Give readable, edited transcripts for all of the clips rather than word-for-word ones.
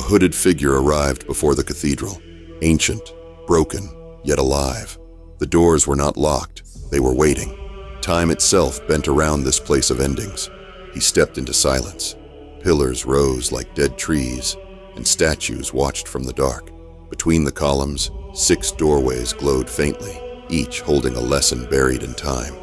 hooded figure arrived before the cathedral, ancient, broken, yet alive. The doors were not locked, they were waiting. Time itself bent around this place of endings. He stepped into silence. Pillars rose like dead trees, and statues watched from the dark. Between the columns, 6 doorways glowed faintly, each holding a lesson buried in time.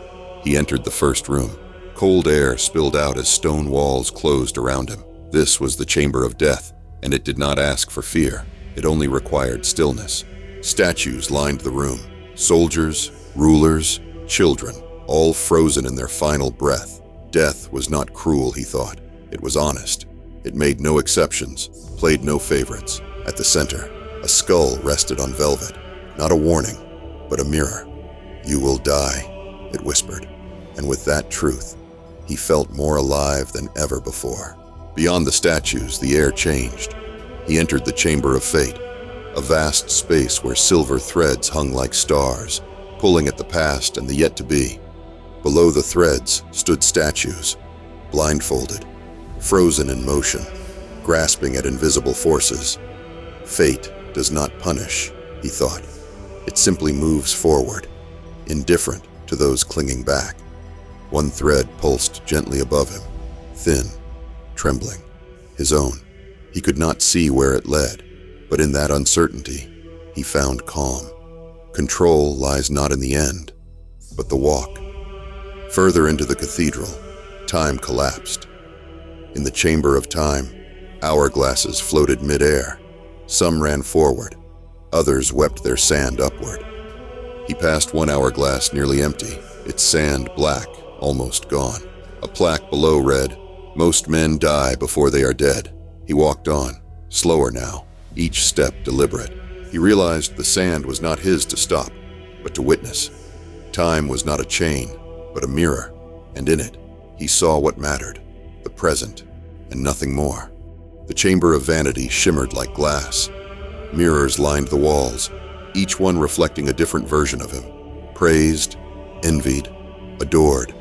He entered the first room. Cold air spilled out as stone walls closed around him. This was the chamber of death, and it did not ask for fear. It only required stillness. Statues lined the room. Soldiers, rulers, children, all frozen in their final breath. Death was not cruel, he thought. It was honest. It made no exceptions, played no favorites. At the center, a skull rested on velvet. Not a warning, but a mirror. "You will die," it whispered. And with that truth, he felt more alive than ever before. Beyond the statues, the air changed. He entered the chamber of fate, a vast space where silver threads hung like stars, pulling at the past and the yet-to-be. Below the threads stood statues, blindfolded, frozen in motion, grasping at invisible forces. Fate does not punish, he thought. It simply moves forward, indifferent to those clinging back. One thread pulsed gently above him, thin, trembling, his own. He could not see where it led, but in that uncertainty, he found calm. Control lies not in the end, but the walk. Further into the cathedral, time collapsed. In the chamber of time, hourglasses floated mid-air. Some ran forward, others wept their sand upward. He passed one hourglass nearly empty, its sand black, almost gone. A plaque below read, "Most men die before they are dead." He walked on, slower now, each step deliberate. He realized the sand was not his to stop, but to witness. Time was not a chain, but a mirror, and in it, he saw what mattered, the present, and nothing more. The chamber of vanity shimmered like glass. Mirrors lined the walls, each one reflecting a different version of him. Praised, envied, adored,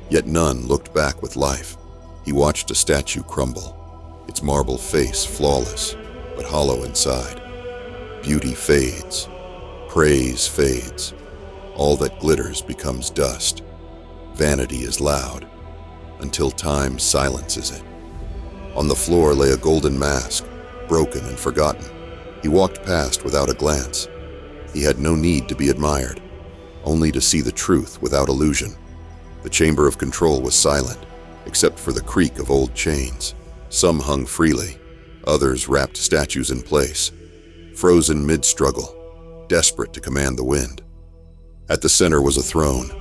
yet none looked back with life. He watched a statue crumble, its marble face flawless, but hollow inside. Beauty fades, praise fades. All that glitters becomes dust. Vanity is loud, until time silences it. On the floor lay a golden mask, broken and forgotten. He walked past without a glance. He had no need to be admired, only to see the truth without illusion. The chamber of control was silent, except for the creak of old chains. Some hung freely, others wrapped statues in place, frozen mid-struggle, desperate to command the wind. At the center was a throne,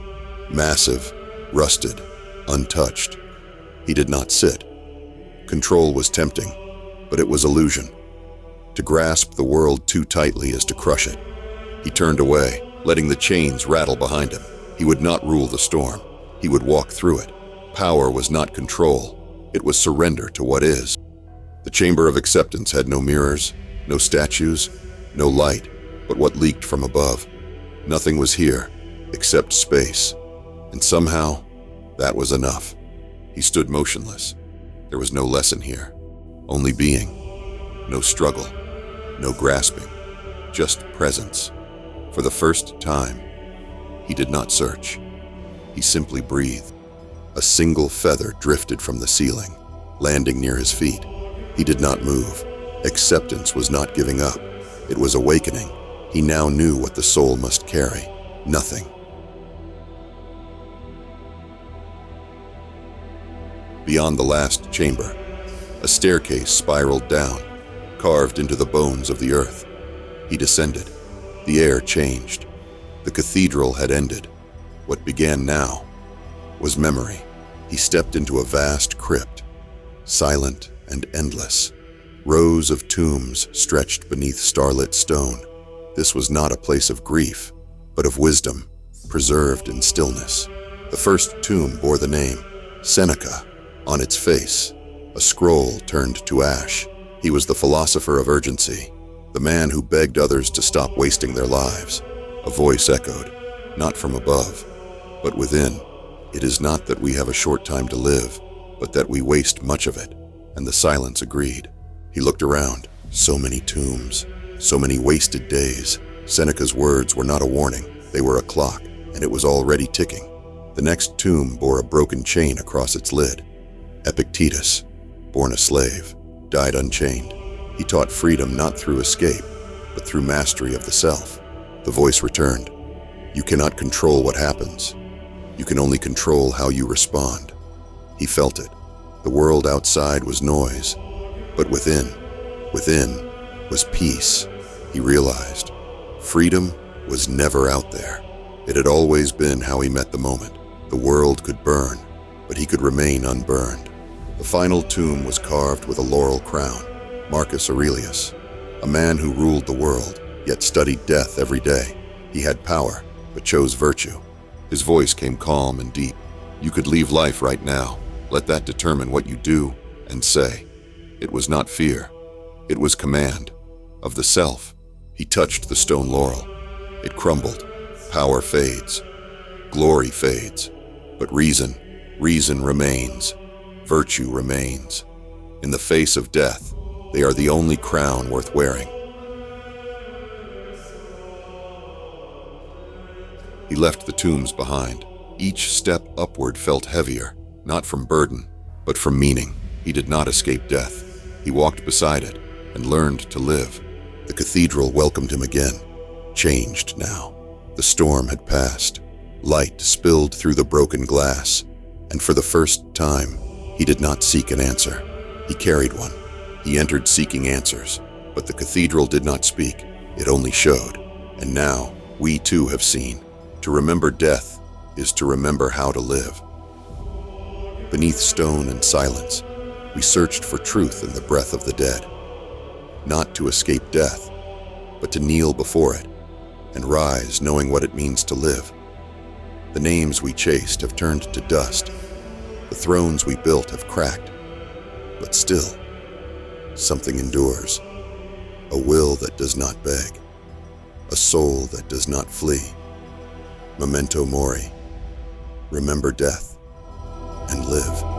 massive, rusted, untouched. He did not sit. Control was tempting, but it was illusion. To grasp the world too tightly is to crush it. He turned away, letting the chains rattle behind him. He would not rule the storm. He would walk through it. Power was not control. It was surrender to what is. The chamber of acceptance had no mirrors, no statues, no light, but what leaked from above. Nothing was here, except space. And somehow, that was enough. He stood motionless. There was no lesson here, only being. No struggle, no grasping, just presence. For the first time, he did not search. He simply breathed. A single feather drifted from the ceiling, landing near his feet. He did not move. Acceptance was not giving up. It was awakening. He now knew what the soul must carry. Nothing. Beyond the last chamber, a staircase spiraled down, carved into the bones of the earth. He descended. The air changed. The cathedral had ended. What began now was memory. He stepped into a vast crypt, silent and endless. Rows of tombs stretched beneath starlit stone. This was not a place of grief, but of wisdom, preserved in stillness. The first tomb bore the name Seneca. On its face, a scroll turned to ash. He was the philosopher of urgency, the man who begged others to stop wasting their lives. A voice echoed, not from above, but within. It is not that we have a short time to live, but that we waste much of it. And the silence agreed. He looked around. So many tombs, so many wasted days. Seneca's words were not a warning, they were a clock, and it was already ticking. The next tomb bore a broken chain across its lid. Epictetus, born a slave, died unchained. He taught freedom not through escape, but through mastery of the self. The voice returned. You cannot control what happens. You can only control how you respond. He felt it. The world outside was noise, but within was peace. He realized freedom was never out there. It had always been how he met the moment. The world could burn, but he could remain unburned. The final tomb was carved with a laurel crown. Marcus Aurelius, a man who ruled the world, yet studied death every day. He had power, but chose virtue. His voice came calm and deep. You could leave life right now. Let that determine what you do and say. It was not fear. It was command of the self. He touched the stone laurel. It crumbled. Power fades. Glory fades. But reason remains. Virtue remains. In the face of death, they are the only crown worth wearing. He left the tombs behind. Each step upward felt heavier, not from burden, but from meaning. He did not escape death. He walked beside it and learned to live. The cathedral welcomed him again, changed now. The storm had passed. Light spilled through the broken glass, and for the first time, he did not seek an answer. He carried one. He entered seeking answers, but the cathedral did not speak. It only showed. And now, we too have seen. To remember death is to remember how to live. Beneath stone and silence, we searched for truth in the breath of the dead. Not to escape death, but to kneel before it and rise knowing what it means to live. The names we chased have turned to dust. The thrones we built have cracked. But still, something endures. A will that does not beg. A soul that does not flee. Memento Mori. Remember death and live.